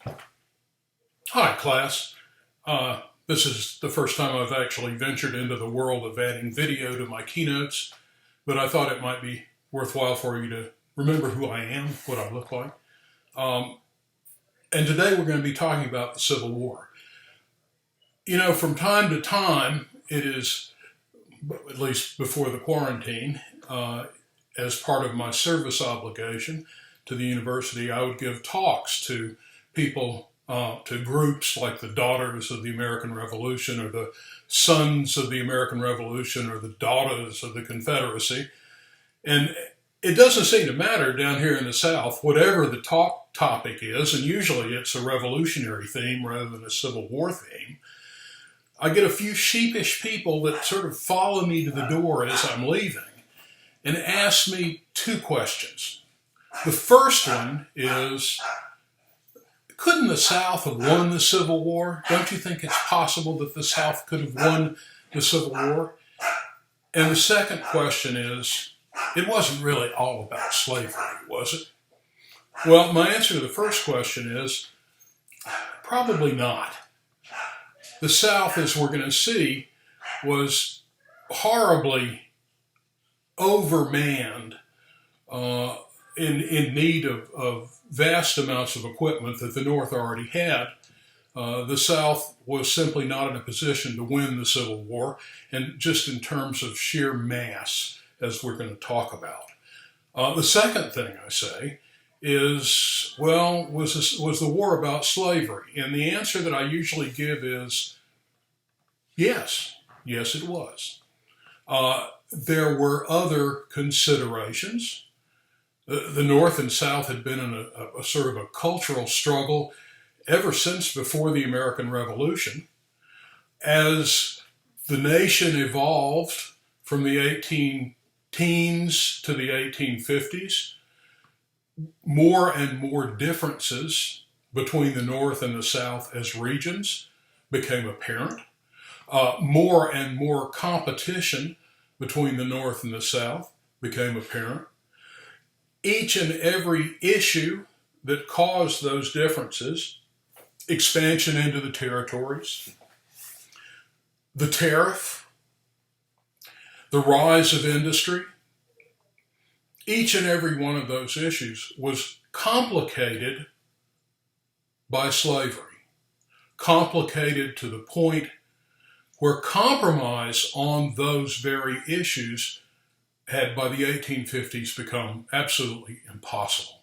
Hi, class. This is the first time I've actually ventured into the world of adding video to my keynotes, but I thought it might be worthwhile for you to remember who I am, what I look like. Um, and today we're going to be talking about the Civil War. You know, from time to time, it is, at least before the quarantine, as part of my service obligation to the university, I would give talks to people, to groups like the Daughters of the American Revolution or the Sons of the American Revolution or the Daughters of the Confederacy. And it doesn't seem to matter down here in the South, whatever the talk topic is, and usually it's a revolutionary theme rather than a Civil War theme. I get a few sheepish people that sort of follow me to the door as I'm leaving and ask me two questions. The first one is, couldn't the South have won the Civil War? Don't you think it's possible that the South could have won the Civil War? And the second question is, it wasn't really all about slavery, was it? Well, my answer to the first question is, probably not. The South, as we're going to see, was horribly overmanned, in need of vast amounts of equipment that the North already had. The South was simply not in a position to win the Civil War, and just in terms of sheer mass, as we're going to talk about. The second thing I say is, well, was the war about slavery? And the answer that I usually give is yes. Yes, it was. There were other considerations. The North and South had been in a sort of a cultural struggle ever since before the American Revolution. As the nation evolved from the 18 teens to the 1850s, more and more differences between the North and the South as regions became apparent. More and more competition between the North and the South became apparent. Each and every issue that caused those differences, expansion into the territories, the tariff, the rise of industry, each and every one of those issues was complicated by slavery, complicated to the point where compromise on those very issues had by the 1850s become absolutely impossible.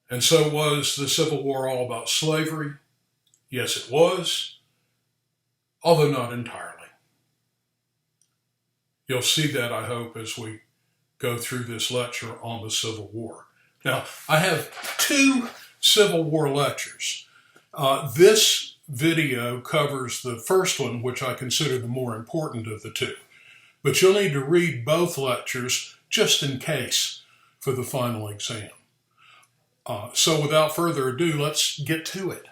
And so was the Civil War all about slavery? Yes, it was, although not entirely. You'll see that, I hope, as we go through this lecture on the Civil War. Now, I have two Civil War lectures. This video covers the first one, which I consider the more important of the two. But you'll need to read both lectures just in case for the final exam. So without further ado, let's get to it.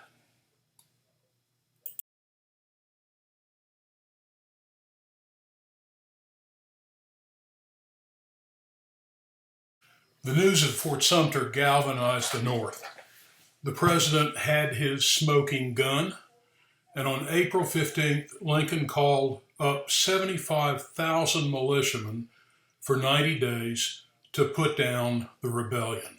The news of Fort Sumter galvanized the North. The president had his smoking gun, and on April 15th, Lincoln called up 75,000 militiamen for 90 days to put down the rebellion.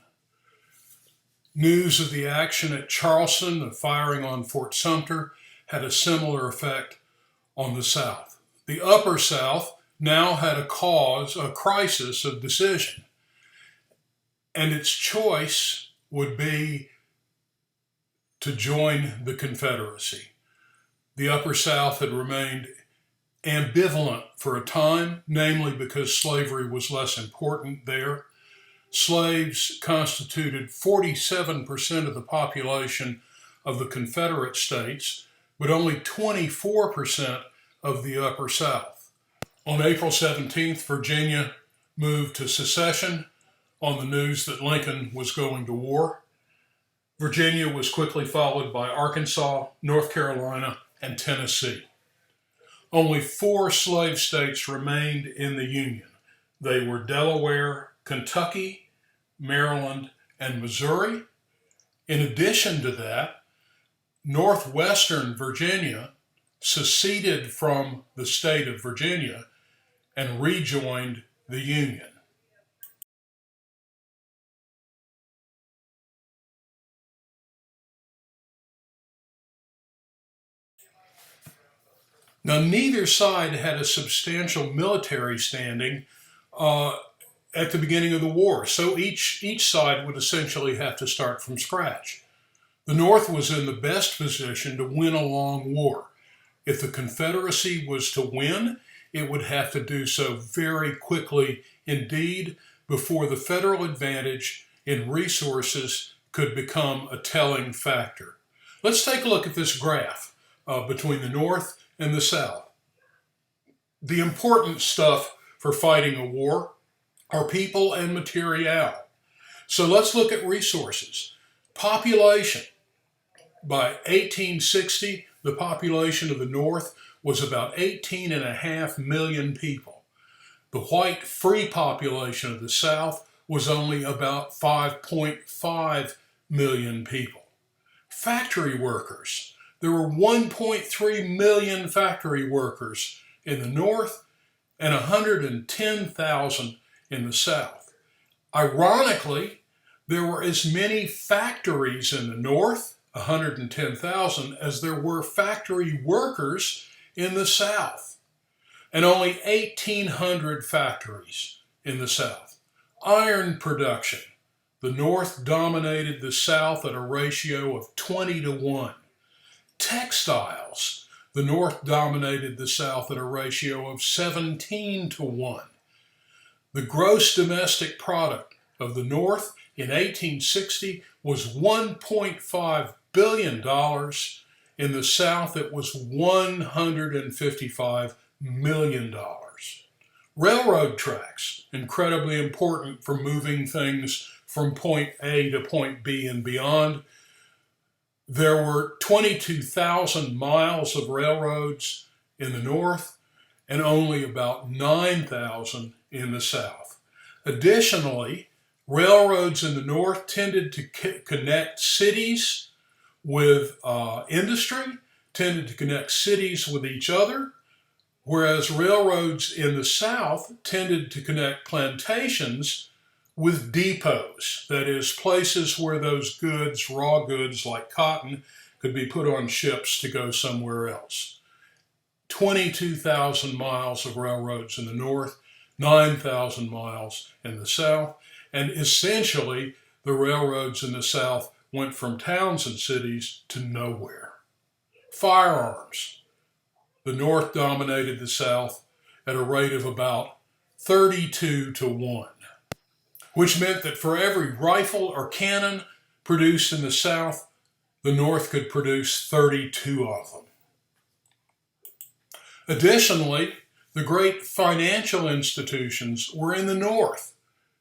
News of the action at Charleston, the firing on Fort Sumter, had a similar effect on the South. The Upper South now had a crisis of decision, and its choice would be to join the Confederacy. The Upper South had remained ambivalent for a time, namely because slavery was less important there. Slaves constituted 47% of the population of the Confederate States, but only 24% of the Upper South. On April 17th, Virginia moved to secession on the news that Lincoln was going to war. Virginia was quickly followed by Arkansas, North Carolina, and Tennessee. Only 4 slave states remained in the Union. They were Delaware, Kentucky, Maryland, and Missouri. In addition to that, northwestern Virginia seceded from the state of Virginia and rejoined the Union. Now, neither side had a substantial military standing at the beginning of the war, so each side would essentially have to start from scratch. The North was in the best position to win a long war. If the Confederacy was to win, it would have to do so very quickly indeed before the federal advantage in resources could become a telling factor. Let's take a look at this graph between the North and the South. The important stuff for fighting a war are people and material. So let's look at resources. Population. By 1860, the population of the North was about 18.5 million people. The white free population of the South was only about 5.5 million people. Factory workers. There were 1.3 million factory workers in the North and 110,000 in the South. Ironically, there were as many factories in the North, 110,000, as there were factory workers in the South, and only 1,800 factories in the South. Iron production. The North dominated the South at a ratio of 20-1. Textiles. The North dominated the South at a ratio of 17-1. The gross domestic product of the North in 1860 was $1.5 billion. In the South, it was $155 million. Railroad tracks, incredibly important for moving things from point A to point B and beyond. There were 22,000 miles of railroads in the North and only about 9,000 in the South. Additionally, railroads in the North tended to connect cities with industry, tended to connect cities with each other, whereas railroads in the South tended to connect plantations with depots, that is, places where those goods, raw goods like cotton, could be put on ships to go somewhere else. 22,000 miles of railroads in the North, 9,000 miles in the South, and essentially the railroads in the South went from towns and cities to nowhere. Firearms. The North dominated the South at a rate of about 32-1, which meant that for every rifle or cannon produced in the South, the North could produce 32 of them. Additionally, the great financial institutions were in the North,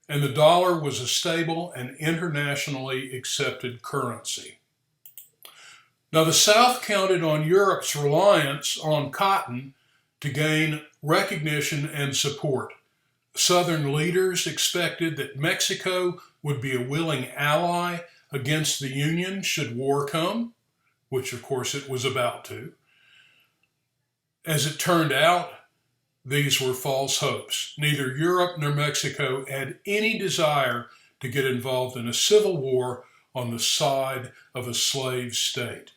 and the dollar was a stable and internationally accepted currency. Now, the South counted on Europe's reliance on cotton to gain recognition and support. Southern leaders expected that Mexico would be a willing ally against the Union should war come, which of course it was about to. As it turned out, these were false hopes. Neither Europe nor Mexico had any desire to get involved in a civil war on the side of a slave state.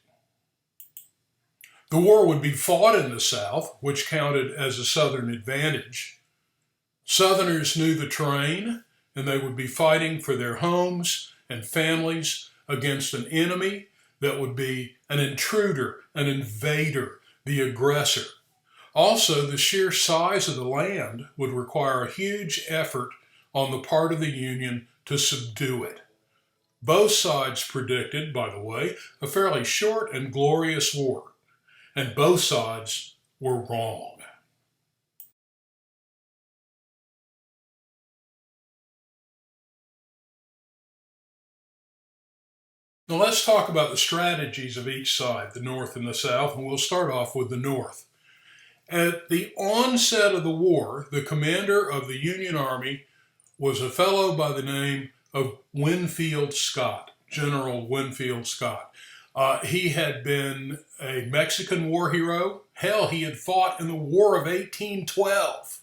The war would be fought in the South, which counted as a Southern advantage. Southerners knew the terrain, and they would be fighting for their homes and families against an enemy that would be an intruder, an invader, the aggressor. Also, the sheer size of the land would require a huge effort on the part of the Union to subdue it. Both sides predicted, by the way, a fairly short and glorious war, and both sides were wrong. Now let's talk about the strategies of each side, the North and the South, and we'll start off with the North. At the onset of the war, the commander of the Union Army was a fellow by the name of Winfield Scott, General Winfield Scott. He had been a Mexican war hero. Hell, he had fought in the War of 1812.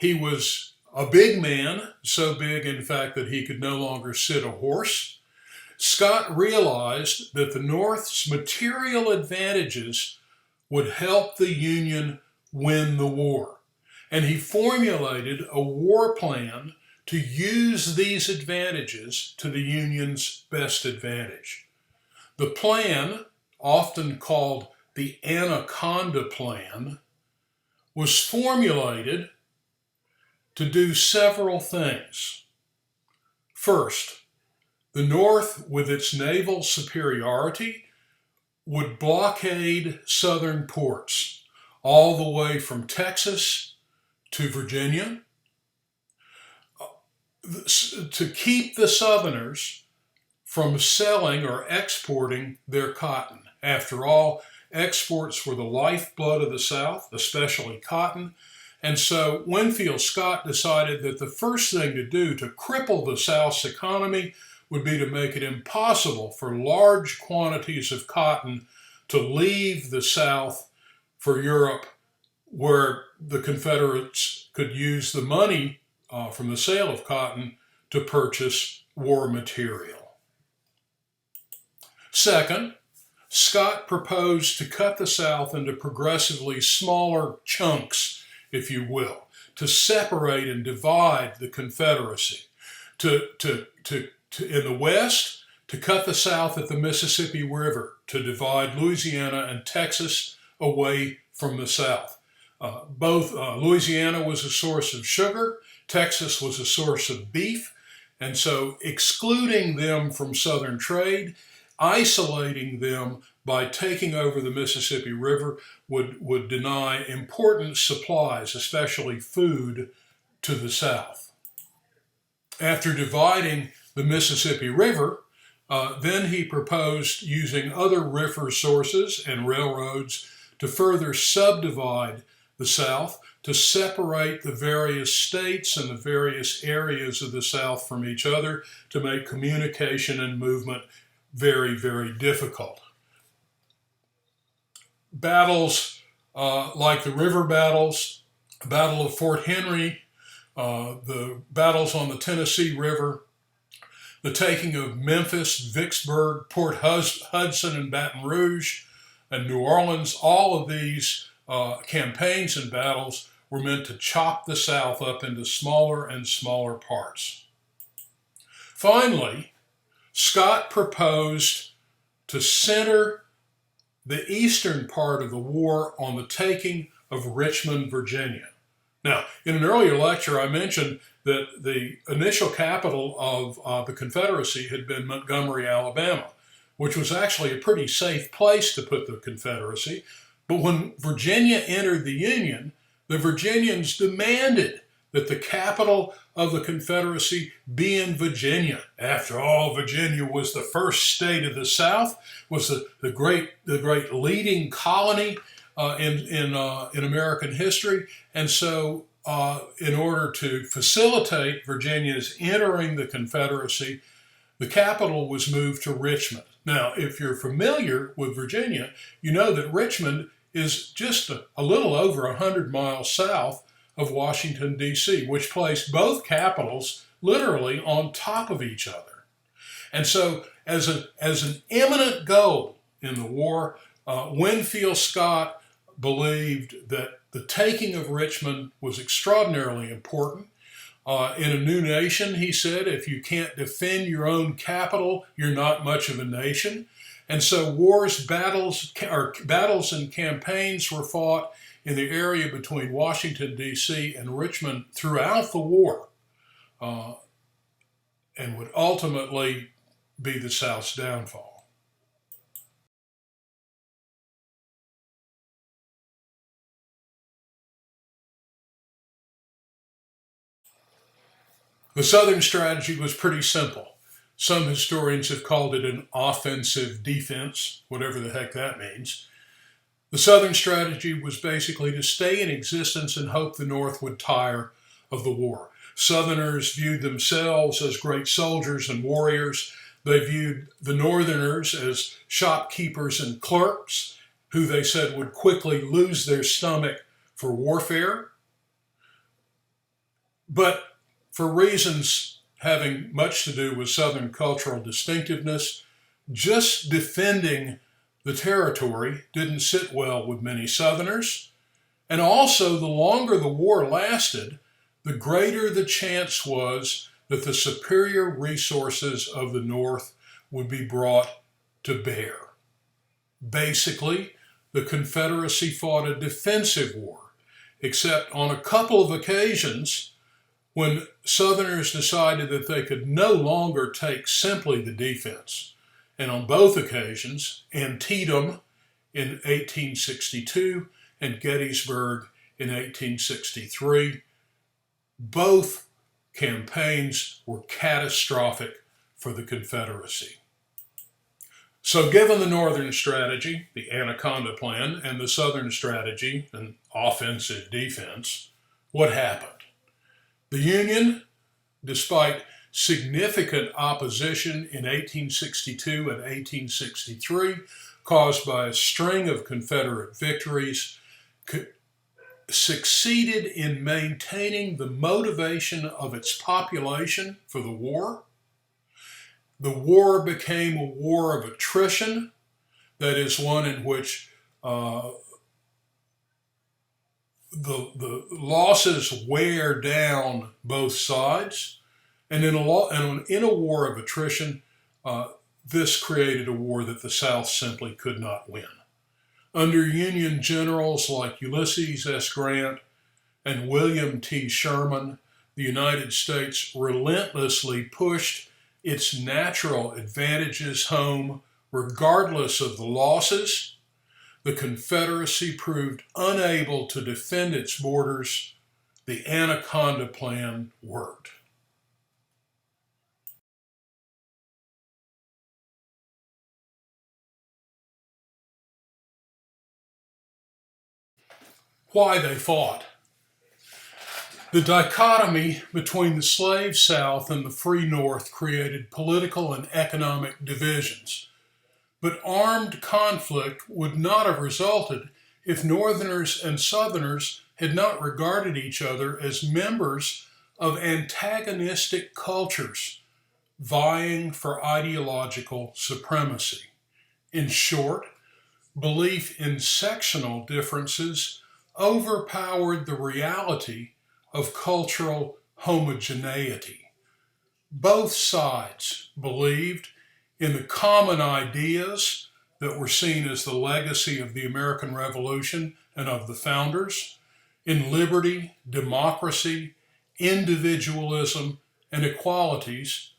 He was a big man, so big, in fact, that he could no longer sit a horse. Scott realized that the North's material advantages would help the Union win the war. And he formulated a war plan to use these advantages to the Union's best advantage. The plan, often called the Anaconda Plan, was formulated to do several things. First, the North, with its naval superiority, would blockade southern ports all the way from Texas to Virginia to keep the Southerners from selling or exporting their cotton. After all, exports were the lifeblood of the South, especially cotton. And so Winfield Scott decided that the first thing to do to cripple the South's economy would be to make it impossible for large quantities of cotton to leave the South for Europe, where the Confederates could use the money from the sale of cotton to purchase war material. Second, Scott proposed to cut the South into progressively smaller chunks, if you will, to separate and divide the Confederacy. In the West, to cut the South at the Mississippi River, to divide Louisiana and Texas away from the South. Louisiana was a source of sugar, Texas was a source of beef, and so excluding them from Southern trade, isolating them by taking over the Mississippi River would deny important supplies, especially food, to the South. After dividing the Mississippi River, then he proposed using other river sources and railroads to further subdivide the South, to separate the various states and the various areas of the South from each other, to make communication and movement very, very difficult. Battles like the river battles, the Battle of Fort Henry, the battles on the Tennessee River, the taking of Memphis, Vicksburg, Port Hudson, and Baton Rouge, and New Orleans, all of these campaigns and battles were meant to chop the South up into smaller and smaller parts. Finally, Scott proposed to center the eastern part of the war on the taking of Richmond, Virginia. Now, in an earlier lecture, I mentioned that the initial capital of the Confederacy had been Montgomery, Alabama, which was actually a pretty safe place to put the Confederacy. But when Virginia entered the Union, the Virginians demanded that the capital of the Confederacy be in Virginia. After all, Virginia was the first state of the South, was the great leading colony in American history. And so in order to facilitate Virginia's entering the Confederacy, the capital was moved to Richmond. Now, if you're familiar with Virginia, you know that Richmond is just a little over 100 miles south of Washington, D.C., which placed both capitals literally on top of each other. And so as an imminent goal in the war, Winfield Scott believed that the taking of Richmond was extraordinarily important. In a new nation, he said, if you can't defend your own capital, you're not much of a nation. And so battles and campaigns were fought in the area between Washington, D.C. and Richmond throughout the war, and would ultimately be the South's downfall. The Southern strategy was pretty simple. Some historians have called it an offensive defense, whatever the heck that means. The Southern strategy was basically to stay in existence and hope the North would tire of the war. Southerners viewed themselves as great soldiers and warriors. They viewed the Northerners as shopkeepers and clerks who they said would quickly lose their stomach for warfare. But for reasons having much to do with Southern cultural distinctiveness, just defending the territory didn't sit well with many Southerners. And also, the longer the war lasted, the greater the chance was that the superior resources of the North would be brought to bear. Basically, the Confederacy fought a defensive war, except on a couple of occasions when Southerners decided that they could no longer take simply the defense. And on both occasions, Antietam in 1862 and Gettysburg in 1863, both campaigns were catastrophic for the Confederacy. So given the Northern strategy, the Anaconda Plan, and the Southern strategy, an offensive defense, what happened? The Union, despite significant opposition in 1862 and 1863, caused by a string of Confederate victories, succeeded in maintaining the motivation of its population for the war. The war became a war of attrition, that is, one in which the losses wear down both sides. And in a war of attrition, this created a war that the South simply could not win. Under Union generals like Ulysses S. Grant and William T. Sherman, the United States relentlessly pushed its natural advantages home regardless of the losses. The Confederacy proved unable to defend its borders. The Anaconda Plan worked. Why they fought. The dichotomy between the slave South and the free North created political and economic divisions. But armed conflict would not have resulted if Northerners and Southerners had not regarded each other as members of antagonistic cultures vying for ideological supremacy. In short, belief in sectional differences overpowered the reality of cultural homogeneity. Both sides believed in the common ideas that were seen as the legacy of the American Revolution and of the founders, in liberty, democracy, individualism, and equalities.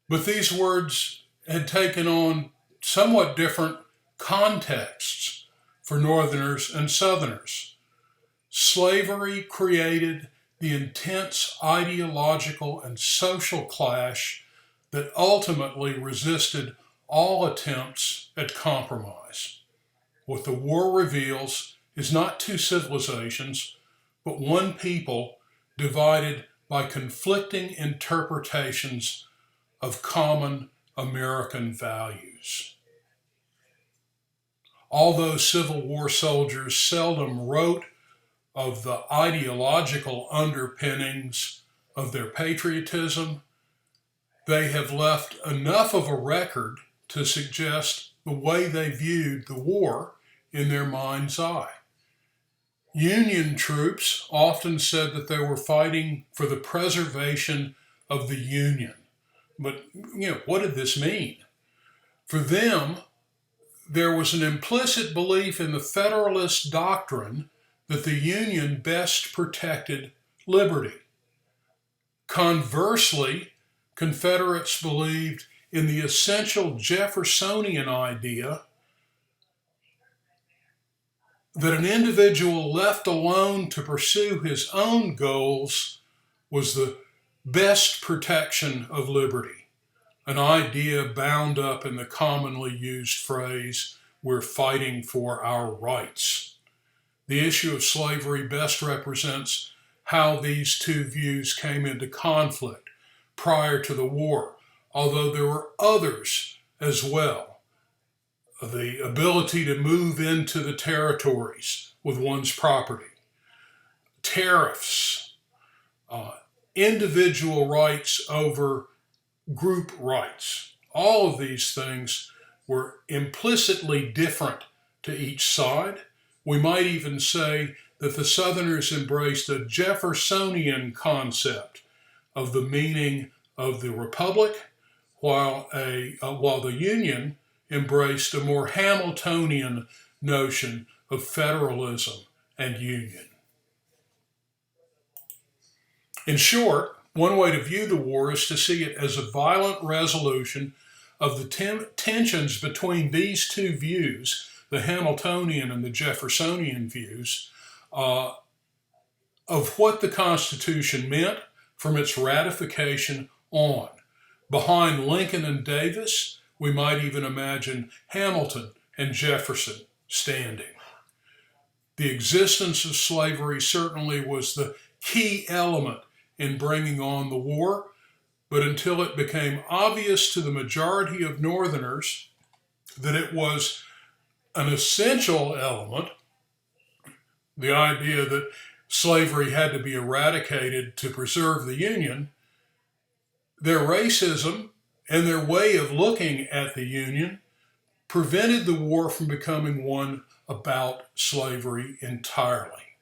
But these words had taken on somewhat different contexts for Northerners and Southerners. Slavery created the intense ideological and social clash that ultimately resisted all attempts at compromise. What the war reveals is not two civilizations, but one people divided by conflicting interpretations of common American values. Although Civil War soldiers seldom wrote of the ideological underpinnings of their patriotism, they have left enough of a record to suggest the way they viewed the war in their mind's eye. Union troops often said that they were fighting for the preservation of the Union. But, what did this mean? For them, there was an implicit belief in the Federalist doctrine that the Union best protected liberty. Conversely, Confederates believed in the essential Jeffersonian idea that an individual left alone to pursue his own goals was the best protection of liberty, an idea bound up in the commonly used phrase, "We're fighting for our rights." The issue of slavery best represents how these two views came into conflict prior to the war. although there were others as well. The ability to move into the territories with one's property, tariffs, individual rights over group rights. All of these things were implicitly different to each side. We might even say that the Southerners embraced a Jeffersonian concept of the meaning of the Republic, while the Union embraced a more Hamiltonian notion of federalism and union. In short, one way to view the war is to see it as a violent resolution of the tensions between these two views, the Hamiltonian and the Jeffersonian views, of what the Constitution meant from its ratification on. Behind Lincoln and Davis, we might even imagine Hamilton and Jefferson standing. The existence of slavery certainly was the key element in bringing on the war, but until it became obvious to the majority of Northerners that it was an essential element, the idea that slavery had to be eradicated to preserve the Union, their racism and their way of looking at the Union prevented the war from becoming one about slavery entirely.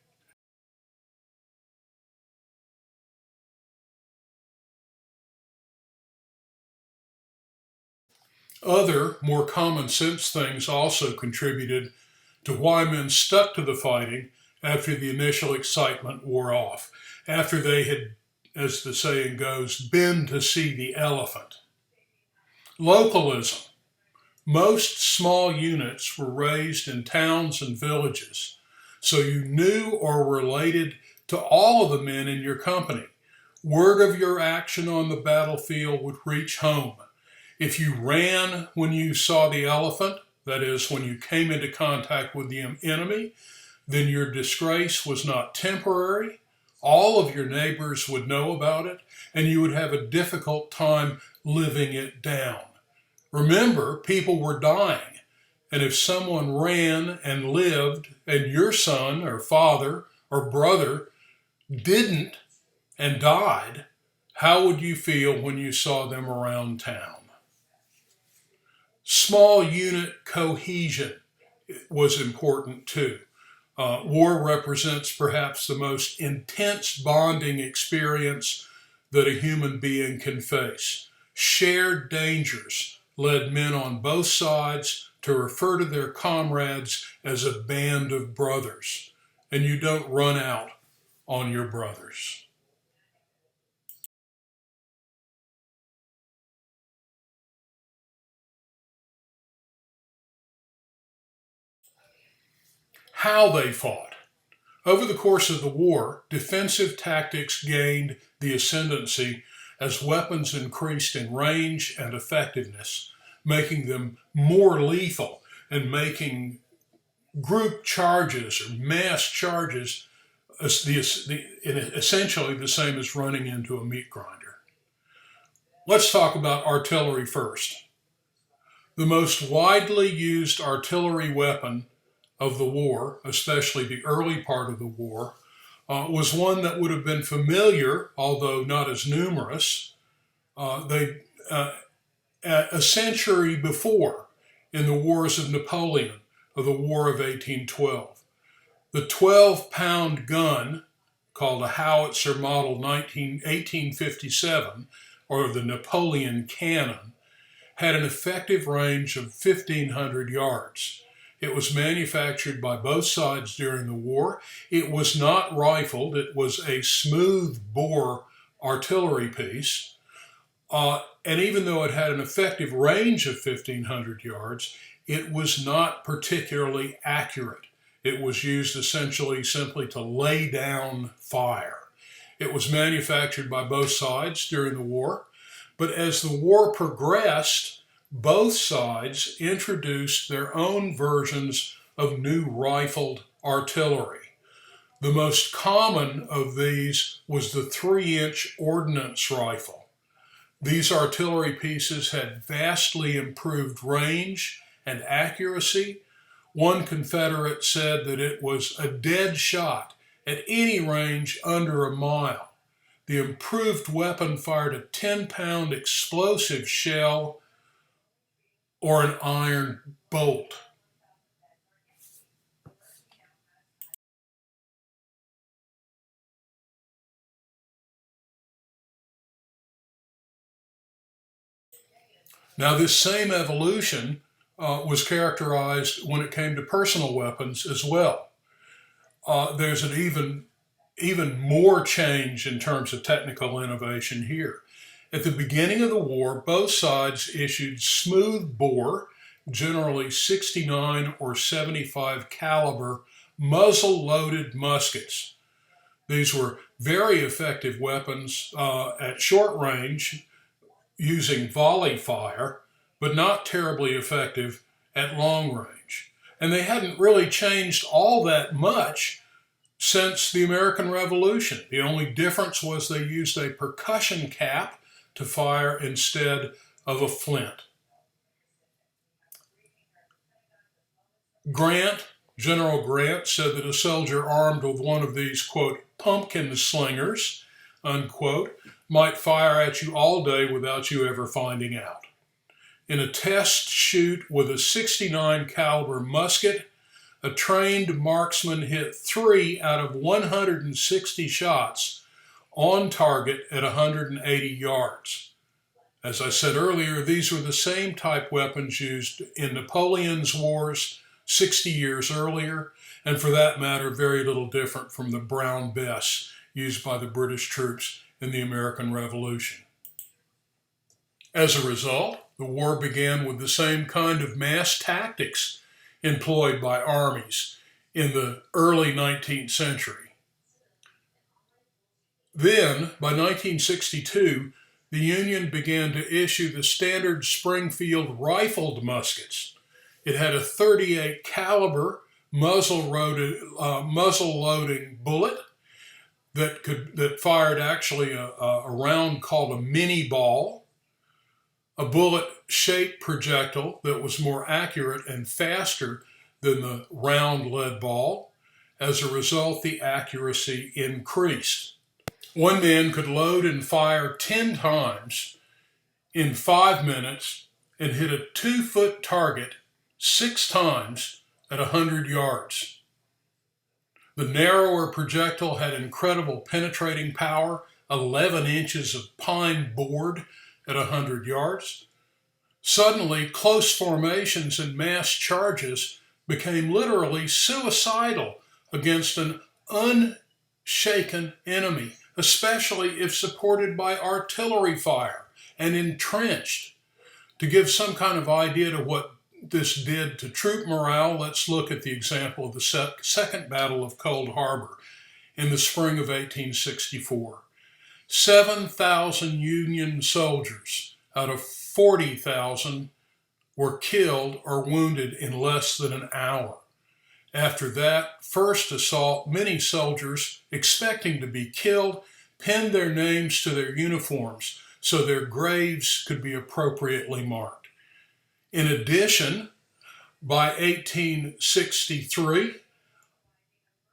Other, more common sense things also contributed to why men stuck to the fighting after the initial excitement wore off, after they had, as the saying goes, been to see the elephant. Localism. Most small units were raised in towns and villages, so you knew or related to all of the men in your company. Word of your action on the battlefield would reach home. If you ran when you saw the elephant, that is, when you came into contact with the enemy, then your disgrace was not temporary. All of your neighbors would know about it, and you would have a difficult time living it down. Remember, people were dying, and if someone ran and lived, and your son or father or brother didn't and died, how would you feel when you saw them around town? Small unit cohesion was important too. War represents perhaps the most intense bonding experience that a human being can face. Shared dangers led men on both sides to refer to their comrades as a band of brothers, and you don't run out on your brothers. How they fought. Over the course of the war, defensive tactics gained the ascendancy as weapons increased in range and effectiveness, making them more lethal and making group charges or mass charges essentially the same as running into a meat grinder. Let's talk about artillery first. The most widely used artillery weapon of the war, especially the early part of the war, was one that would have been familiar, although not as numerous, a century before in the Wars of Napoleon, of the War of 1812. The 12-pound gun, called a howitzer model 1857, or the Napoleon cannon, had an effective range of 1,500 yards. It was manufactured by both sides during the war. It was not rifled. It was a smooth bore artillery piece. And even though it had an effective range of 1,500 yards, it was not particularly accurate. It was used essentially simply to lay down fire. It was manufactured by both sides during the war. But as the war progressed, both sides introduced their own versions of new rifled artillery. The most common of these was the 3-inch ordnance rifle. These artillery pieces had vastly improved range and accuracy. One Confederate said that it was a dead shot at any range under a mile. The improved weapon fired a 10-pound explosive shell or an iron bolt. Now, this same evolution was characterized when it came to personal weapons as well. There's an even more change in terms of technical innovation here. At the beginning of the war, both sides issued smooth bore, generally 69 or 75 caliber, muzzle-loaded muskets. These were very effective weapons at short range, using volley fire, but not terribly effective at long range. And they hadn't really changed all that much since the American Revolution. The only difference was they used a percussion cap to fire instead of a flint. General Grant, said that a soldier armed with one of these, quote, pumpkin slingers, unquote, might fire at you all day without you ever finding out. In a test shoot with a 69 caliber musket, a trained marksman hit 3 out of 160 shots on target at 180 yards. As I said earlier, these were the same type weapons used in Napoleon's wars 60 years earlier, and for that matter, very little different from the Brown Bess used by the British troops in the American Revolution. As a result, the war began with the same kind of mass tactics employed by armies in the early 19th century. Then, by 1962, the Union began to issue the standard Springfield rifled muskets. It had a 38 caliber muzzle-loading bullet that fired actually a round called a mini ball, a bullet-shaped projectile that was more accurate and faster than the round lead ball. As a result, the accuracy increased. One man could load and fire 10 times in 5 minutes and hit a 2-foot target 6 times at 100 yards. The narrower projectile had incredible penetrating power, 11 inches of pine board at 100 yards. Suddenly, close formations and mass charges became literally suicidal against an unshaken enemy, especially if supported by artillery fire and entrenched. To give some kind of idea to what this did to troop morale, let's look at the example of the Second Battle of Cold Harbor in the spring of 1864. 7,000 Union soldiers out of 40,000 were killed or wounded in less than an hour. After that first assault, many soldiers, expecting to be killed, pinned their names to their uniforms so their graves could be appropriately marked. In addition, by 1863,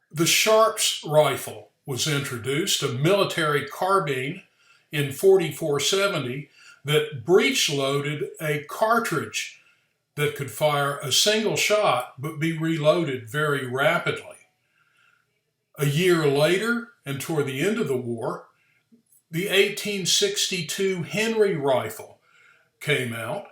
the Sharps rifle was introduced, a military carbine in 4470 that breech-loaded a cartridge that could fire a single shot but be reloaded very rapidly. A year later, and toward the end of the war, the 1862 Henry rifle came out,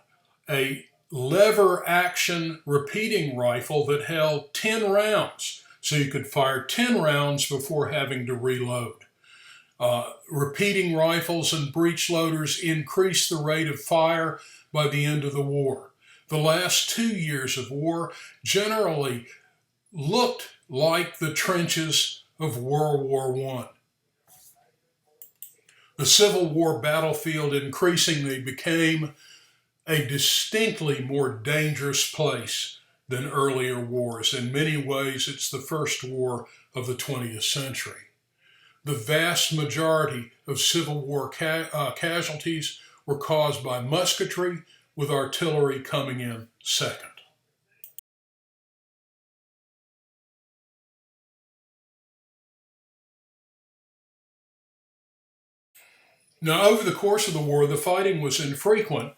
a lever-action repeating rifle that held 10 rounds, so you could fire 10 rounds before having to reload. Repeating rifles and breech loaders increased the rate of fire by the end of the war. The last 2 years of war generally looked like the trenches of World War I. The Civil War battlefield increasingly became a distinctly more dangerous place than earlier wars. In many ways, it's the first war of the 20th century. The vast majority of Civil War casualties were caused by musketry, with artillery coming in second. Now, over the course of the war, the fighting was infrequent,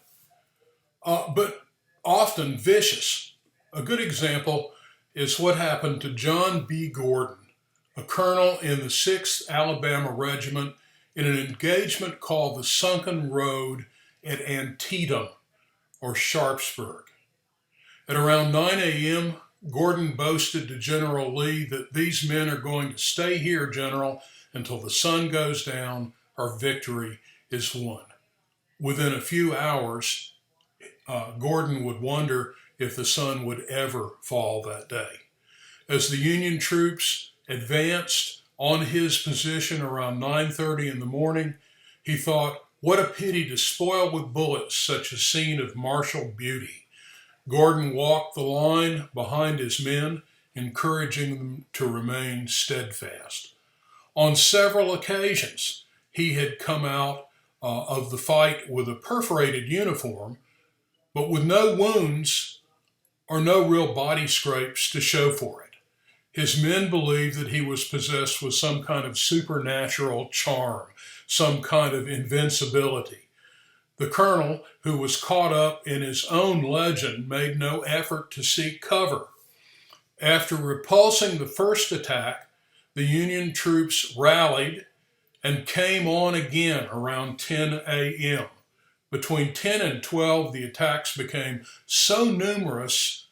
but often vicious. A good example is what happened to John B. Gordon, a colonel in the 6th Alabama Regiment, in an engagement called the Sunken Road at Antietam, or Sharpsburg. At around 9 a.m., Gordon boasted to General Lee that these men are going to stay here, General, until the sun goes down or victory is won. Within a few hours, Gordon would wonder if the sun would ever fall that day. As the Union troops advanced on his position around 9:30 in the morning, he thought, what a pity to spoil with bullets such a scene of martial beauty. Gordon walked the line behind his men, encouraging them to remain steadfast. On several occasions, he had come out of the fight with a perforated uniform, but with no wounds or no real body scrapes to show for it. His men believed that he was possessed with some kind of supernatural charm, some kind of invincibility. The colonel, who was caught up in his own legend, made no effort to seek cover. After repulsing the first attack, the Union troops rallied and came on again around 10 a.m. Between 10 and 12, the attacks became so numerous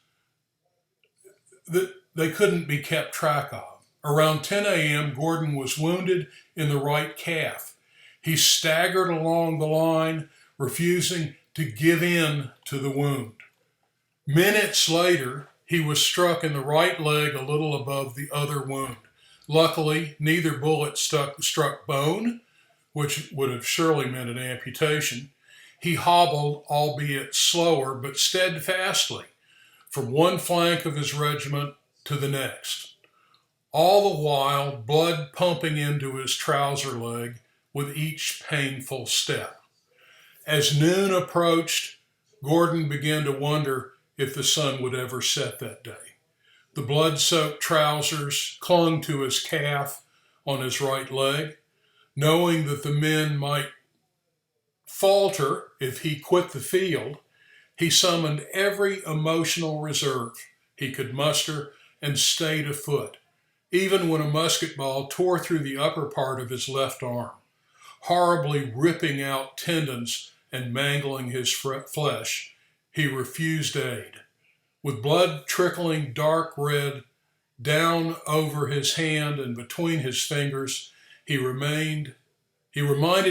that they couldn't be kept track of. Around 10 a.m., Gordon was wounded in the right calf. He staggered along the line, refusing to give in to the wound. Minutes later, he was struck in the right leg a little above the other wound. Luckily, neither bullet struck bone, which would have surely meant an amputation. He hobbled, albeit slower, but steadfastly, from one flank of his regiment to the next. All the while, blood pumping into his trouser leg with each painful step. As noon approached, Gordon began to wonder if the sun would ever set that day. The blood-soaked trousers clung to his calf on his right leg. Knowing that the men might falter if he quit the field, he summoned every emotional reserve he could muster and stayed afoot, even when a musket ball tore through the upper part of his left arm, horribly ripping out tendons and mangling his flesh. He refused aid. With blood trickling dark red down over his hand and between his fingers, he reminded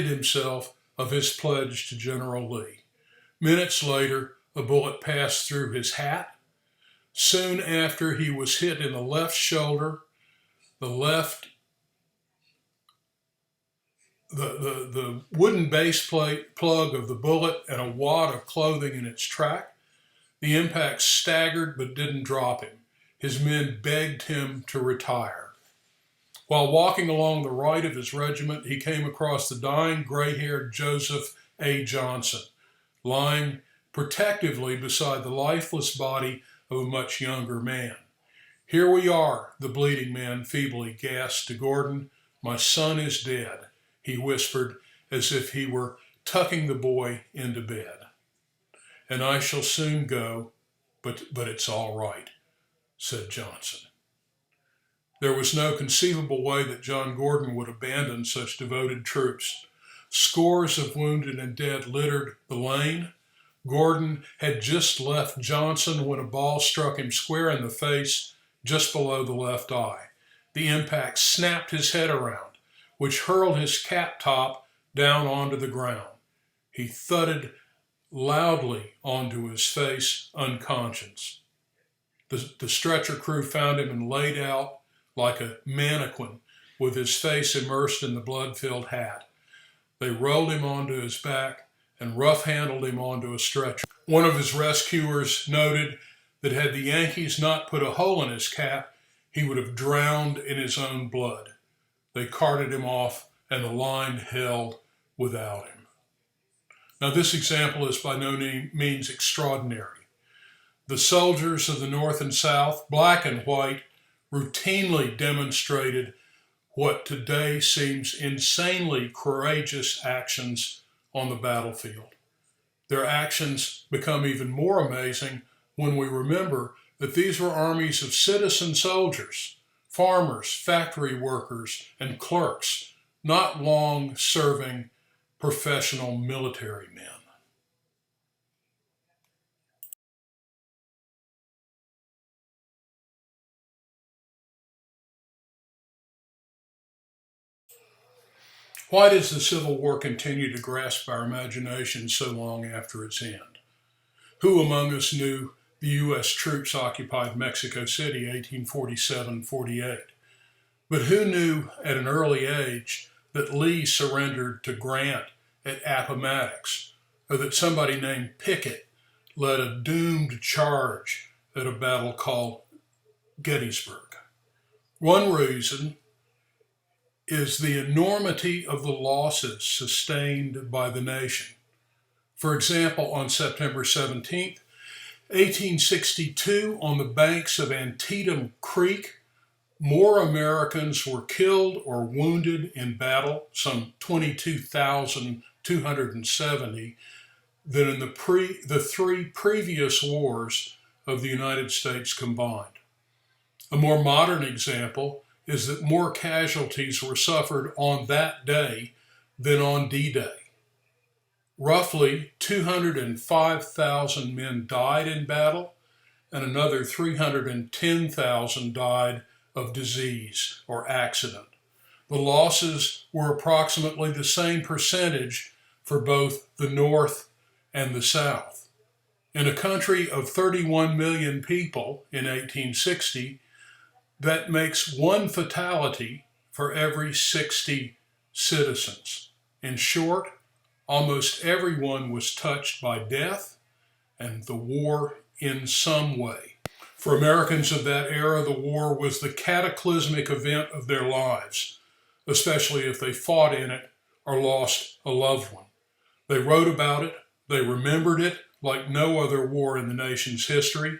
himself of his pledge to General Lee. Minutes later, a bullet passed through his hat. Soon after, he was hit in the left shoulder, the wooden base plate plug of the bullet and a wad of clothing in its track. The impact staggered but didn't drop him. His men begged him to retire. While walking along the right of his regiment, he came across the dying gray-haired Joseph A. Johnson, lying protectively beside the lifeless body of a much younger man. Here we are, the bleeding man feebly gasped to Gordon. My son is dead, he whispered, as if he were tucking the boy into bed. And I shall soon go, but it's all right, said Johnson. There was no conceivable way that John Gordon would abandon such devoted troops. Scores of wounded and dead littered the lane. Gordon had just left Johnson when a ball struck him square in the face, just below the left eye. The impact snapped his head around, which hurled his cap top down onto the ground. He thudded loudly onto his face, unconscious. The stretcher crew found him and laid out like a mannequin with his face immersed in the blood-filled hat. They rolled him onto his back and rough-handled him onto a stretcher. One of his rescuers noted that had the Yankees not put a hole in his cap, he would have drowned in his own blood. They carted him off, and the line held without him. Now, this example is by no means extraordinary. The soldiers of the North and South, black and white, routinely demonstrated what today seems insanely courageous actions on the battlefield. Their actions become even more amazing when we remember that these were armies of citizen soldiers, farmers, factory workers, and clerks, not long-serving professional military men. Why does the Civil War continue to grasp our imagination so long after its end? Who among us knew the U.S. troops occupied Mexico City 1847-48? But who knew at an early age that Lee surrendered to Grant at Appomattox, or that somebody named Pickett led a doomed charge at a battle called Gettysburg? One reason is the enormity of the losses sustained by the nation. For example, on September 17th, 1862, on the banks of Antietam Creek, more Americans were killed or wounded in battle, some 22,270, than in the three previous wars of the United States combined. A more modern example is that more casualties were suffered on that day than on D-Day. Roughly 205,000 men died in battle, and another 310,000 died of disease or accident. The losses were approximately the same percentage for both the North and the South. In a country of 31 million people in 1860, that makes one fatality for every 60 citizens. In short, almost everyone was touched by death and the war in some way. For Americans of that era, the war was the cataclysmic event of their lives, especially if they fought in it or lost a loved one. They wrote about it, they remembered it like no other war in the nation's history.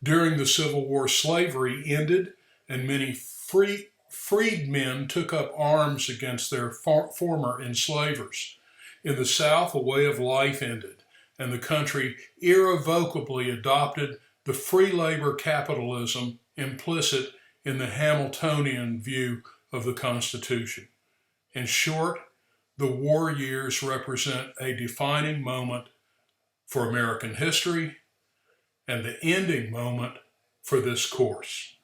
During the Civil War, slavery ended, and many freedmen took up arms against their former enslavers. In the South, a way of life ended, and the country irrevocably adopted the free labor capitalism implicit in the Hamiltonian view of the Constitution. In short, the war years represent a defining moment for American history and the ending moment for this course.